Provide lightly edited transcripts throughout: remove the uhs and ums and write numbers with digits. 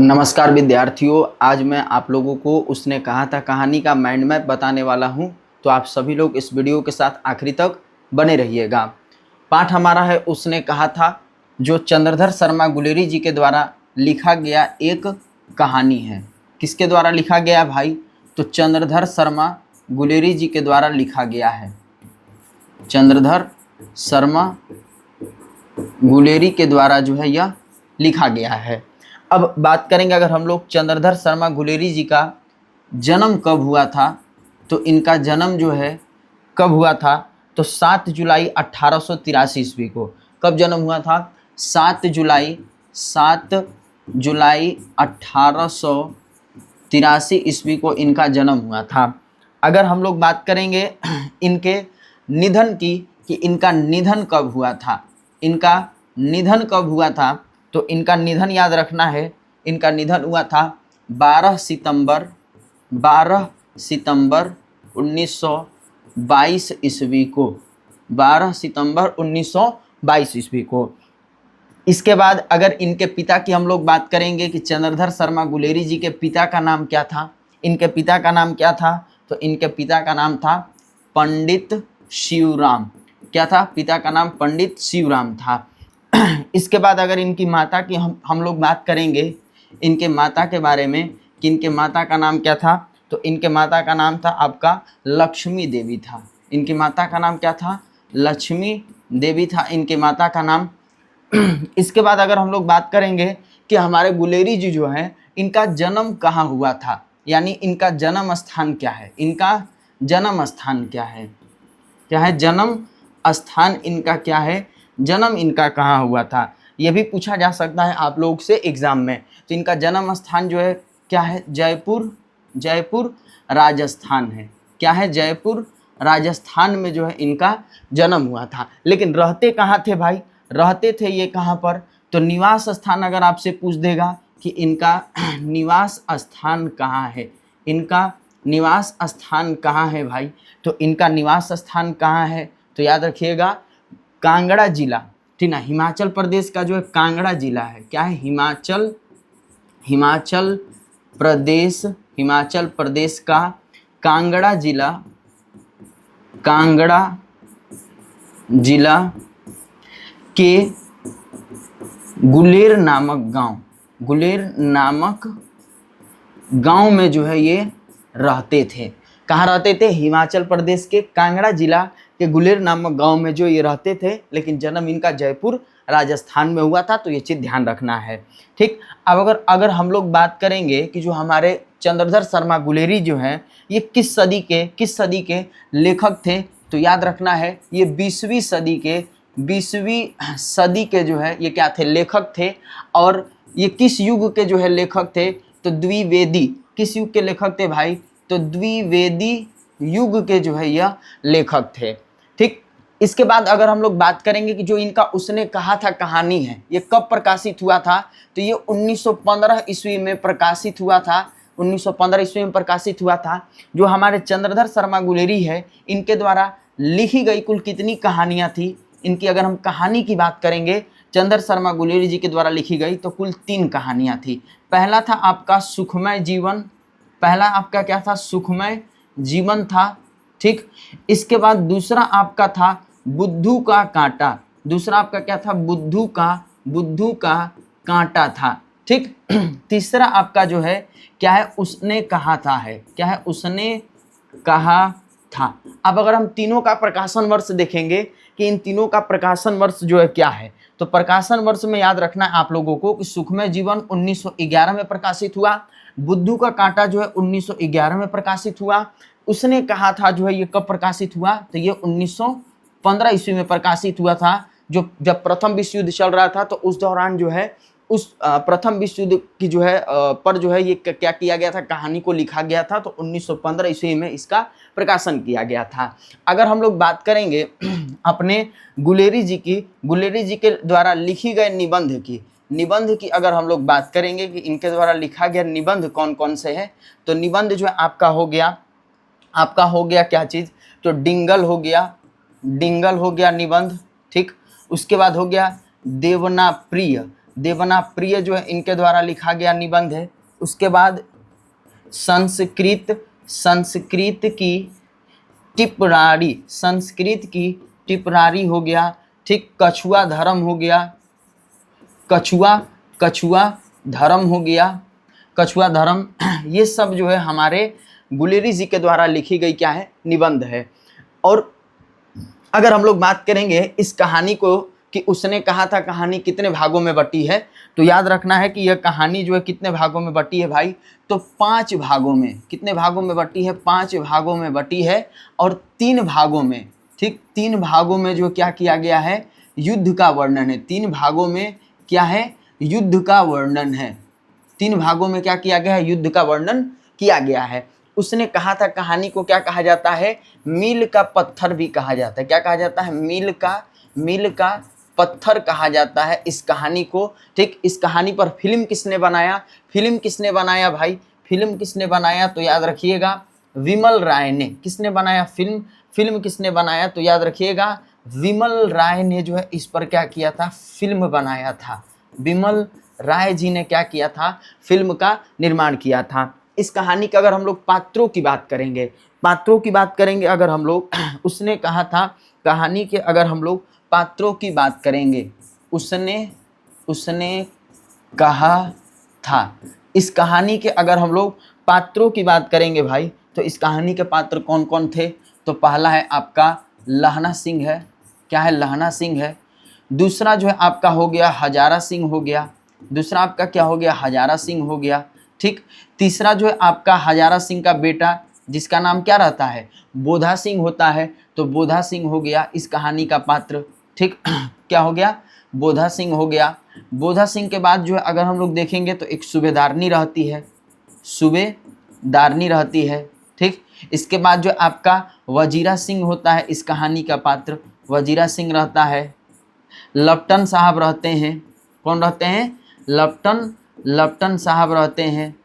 नमस्कार विद्यार्थियों, आज मैं आप लोगों को उसने कहा था कहानी का माइंड मैप बताने वाला हूं। तो आप सभी लोग इस वीडियो के साथ आखिरी तक बने रहिएगा। पाठ हमारा है उसने कहा था, जो चंद्रधर शर्मा गुलेरी जी के द्वारा लिखा गया एक कहानी है। किसके द्वारा लिखा गया भाई? तो चंद्रधर शर्मा गुलेरी जी के द्वारा लिखा गया है। चंद्रधर शर्मा गुलेरी के द्वारा जो है यह लिखा गया है। अब बात करेंगे अगर हम लोग चंद्रधर शर्मा गुलेरी जी का जन्म कब हुआ था, तो इनका जन्म जो है कब हुआ था, तो 7 जुलाई 1883 ईस्वी को। कब जन्म हुआ था? 7 जुलाई 1883 ईस्वी को इनका जन्म हुआ था। अगर हम लोग बात करेंगे इनके निधन की, कि इनका निधन कब हुआ था, इनका निधन कब हुआ था, तो इनका निधन याद रखना है। इनका निधन हुआ था 12 सितंबर 1922 ईस्वी को। 12 सितंबर 1922 ईस्वी को। इसके बाद अगर इनके पिता की हम लोग बात करेंगे कि चंद्रधर शर्मा गुलेरी जी के पिता का नाम क्या था, इनके पिता का नाम क्या था, तो इनके पिता का नाम था पंडित शिवराम। क्या था? पिता का नाम पंडित शिवराम था। इसके बाद अगर इनकी माता की हम लोग बात करेंगे, इनके माता के बारे में कि इनके माता का नाम क्या था, तो इनके माता का नाम था आपका लक्ष्मी देवी था। इनकी माता का नाम क्या था? लक्ष्मी देवी था इनके माता का नाम। इसके बाद अगर हम लोग बात करेंगे कि हमारे गुलेरी जी जो हैं, इनका जन्म कहाँ हुआ था, यानी इनका जन्म स्थान क्या है, इनका जन्म स्थान क्या है, क्या है जन्म स्थान इनका, क्या है जन्म इनका कहाँ हुआ था, यह भी पूछा जा सकता है आप लोग से एग्जाम में। तो इनका जन्म स्थान जो है क्या है? जयपुर राजस्थान है। क्या है? जयपुर राजस्थान में जो है इनका जन्म हुआ था। लेकिन रहते कहाँ थे भाई? रहते थे ये कहाँ पर? तो निवास स्थान अगर आपसे पूछ देगा कि इनका निवास स्थान कहाँ है, इनका निवास स्थान कहाँ है भाई, तो इनका निवास स्थान कहाँ है, तो याद रखिएगा कांगड़ा जिला, ठीक ना, हिमाचल प्रदेश का जो है कांगड़ा जिला है। क्या है? हिमाचल प्रदेश का कांगड़ा जिला के गुलेर नामक गांव में जो है ये रहते थे। कहाँ रहते थे? हिमाचल प्रदेश के कांगड़ा जिला के गुलेर नामक गांव में जो ये रहते थे। लेकिन जन्म इनका जयपुर राजस्थान में हुआ था, तो ये चीज़ ध्यान रखना है। ठीक। अब अगर हम लोग बात करेंगे कि जो हमारे चंद्रधर शर्मा गुलेरी जो हैं, ये किस सदी के लेखक थे, तो याद रखना है ये 20वीं सदी के जो है ये क्या थे? लेखक थे। और ये किस युग के जो है लेखक थे? तो द्विवेदी। किस युग के लेखक थे भाई? तो द्विवेदी युग के जो है यह लेखक थे। ठीक। इसके बाद अगर हम लोग बात करेंगे कि जो इनका उसने कहा था कहानी है, ये कब प्रकाशित हुआ था, तो ये 1915 ईस्वी में प्रकाशित हुआ था। 1915 ईस्वी में प्रकाशित हुआ था। जो हमारे चंद्रधर शर्मा गुलेरी है, इनके द्वारा लिखी गई कुल कितनी कहानियां थी? इनकी अगर हम कहानी की बात करेंगे, चंद्र शर्मा गुलेरी जी के द्वारा लिखी गई, तो कुल 3 कहानियां थी। पहला था आपका सुखमय जीवन। पहला आपका क्या था? सुखमय जीवन था। ठीक। इसके बाद दूसरा आपका था बुद्धू का कांटा। दूसरा आपका क्या था? बुद्धू का कांटा था। ठीक। तीसरा आपका जो है क्या है? उसने कहा था है। क्या है? उसने कहा था। अब अगर हम तीनों का प्रकाशन वर्ष देखेंगे कि इन तीनों का प्रकाशन वर्ष जो है क्या है, तो प्रकाशन वर्ष में याद रखना है आप लोगों को कि सुखमय जीवन 1911 में प्रकाशित हुआ। बुद्धू का कांटा जो है 1911 में प्रकाशित हुआ। उसने कहा था जो है ये कब प्रकाशित हुआ, तो ये 1915 ईस्वी में प्रकाशित हुआ था। जो जब प्रथम विश्व युद्ध चल रहा था, तो उस दौरान जो है उस प्रथम विश्व युद्ध की जो है पर जो है ये क्या किया गया था? कहानी को लिखा गया था। तो 1915 ईस्वी में इसका प्रकाशन किया गया था। अगर हम लोग बात करेंगे अपने गुलेरी जी के द्वारा लिखी गए निबंध की अगर हम लोग बात करेंगे कि इनके द्वारा लिखा गया निबंध कौन कौन से है, तो निबंध जो है आपका हो गया क्या चीज़? तो डिंगल हो गया निबंध। ठीक। उसके बाद हो गया देवना प्रिय जो है इनके द्वारा लिखा गया निबंध है। उसके बाद संस्कृत की टिपरारी हो गया, ठीक। कछुआ धर्म हो गया, कछुआ धर्म हो गया, कछुआ धर्म ये सब जो है हमारे गुलेरी जी के द्वारा लिखी गई क्या है, निबंध है। और अगर हम लोग बात करेंगे इस कहानी को कि उसने कहा था कहानी कितने भागों में बटी है, तो याद रखना है कि यह कहानी जो है कितने भागों में बटी है भाई, तो 5 भागों में। कितने भागों में बटी है, 5 भागों में बटी है। और 3 भागों में, ठीक, 3 भागों में जो क्या किया गया है, युद्ध का वर्णन है। 3 भागों में क्या है, युद्ध का वर्णन है। 3 भागों में क्या किया गया है, युद्ध का वर्णन किया गया है। उसने कहा था कहानी को क्या कहा जाता है, मील का पत्थर भी कहा जाता है। क्या कहा जाता है, मील का पत्थर कहा जाता है इस कहानी को, ठीक। इस कहानी पर फिल्म किसने बनाया, भाई, फिल्म किसने बनाया, तो याद रखिएगा विमल राय ने। किसने बनाया फिल्म किसने बनाया, तो याद रखिएगा विमल राय ने जो है इस पर क्या किया था, फिल्म बनाया था। विमल राय जी ने क्या किया था, फिल्म का निर्माण किया था। इस कहानी का अगर हम लोग पात्रों की बात करेंगे अगर हम लोग उसने कहा था कहानी के, अगर हम लोग पात्रों की बात करेंगे, उसने कहा था इस कहानी के, अगर हम लोग पात्रों की बात करेंगे भाई, तो इस कहानी के पात्र कौन कौन थे, तो पहला है आपका लहना सिंह है। क्या है, लहना सिंह है। दूसरा जो है आपका हो गया हजारा सिंह हो गया, दूसरा आपका क्या हो गया, हजारा सिंह हो गया, ठीक। तीसरा जो है आपका हजारा सिंह का बेटा जिसका नाम क्या रहता है, बोधा सिंह होता है, तो बोधा सिंह हो गया इस कहानी का पात्र, ठीक। क्या हो गया, बोधा सिंह हो गया। बोधा सिंह के बाद जो है अगर हम लोग देखेंगे तो एक सूबेदारनी रहती है, ठीक। इसके बाद जो आपका वजीरा सिंह होता है इस कहानी का पात्र, वजीरा सिंह रहता है। लपटन साहब रहते हैं, कौन रहते हैं, लपटन साहब रहते हैं।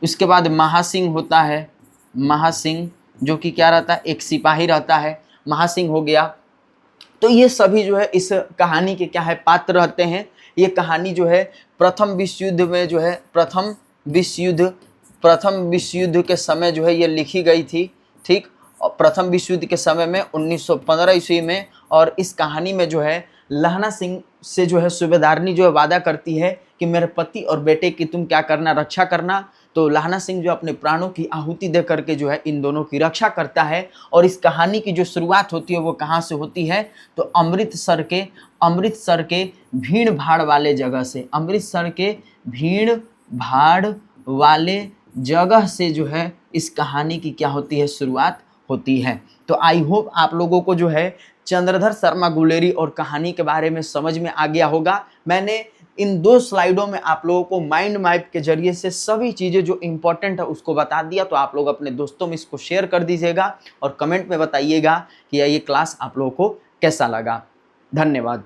उसके बाद महासिंह होता है, महासिंह जो कि क्या रहता है, एक सिपाही रहता है, महासिंह हो गया। तो ये सभी जो है इस कहानी के क्या है, पात्र रहते हैं। ये कहानी जो है प्रथम विश्व युद्ध में जो है प्रथम विश्व युद्ध के समय जो है ये लिखी गई थी, ठीक। और प्रथम विश्व युद्ध के समय में 1915 ईस्वी में। और इस कहानी में जो है लहना सिंह से जो है सूबेदारनी जो है वादा करती है कि मेरे पति और बेटे की तुम क्या करना, रक्षा करना। तो लहना सिंह जो अपने प्राणों की आहुति दे करके जो है इन दोनों की रक्षा करता है। और इस कहानी की जो शुरुआत होती है वो कहाँ से होती है, तो अमृतसर के भीड़ भाड़ वाले जगह से, अमृतसर के भीड़ भाड़ वाले जगह से जो है इस कहानी की क्या होती है, शुरुआत होती है। तो आई होप आप लोगों को जो है चंद्रधर शर्मा गुलेरी और कहानी के बारे में समझ में आ गया होगा। मैंने इन 2 स्लाइडों में आप लोगों को माइंड मैप के जरिए से सभी चीज़ें जो इम्पोर्टेंट है उसको बता दिया। तो आप लोग अपने दोस्तों में इसको शेयर कर दीजिएगा और कमेंट में बताइएगा कि ये क्लास आप लोगों को कैसा लगा। धन्यवाद।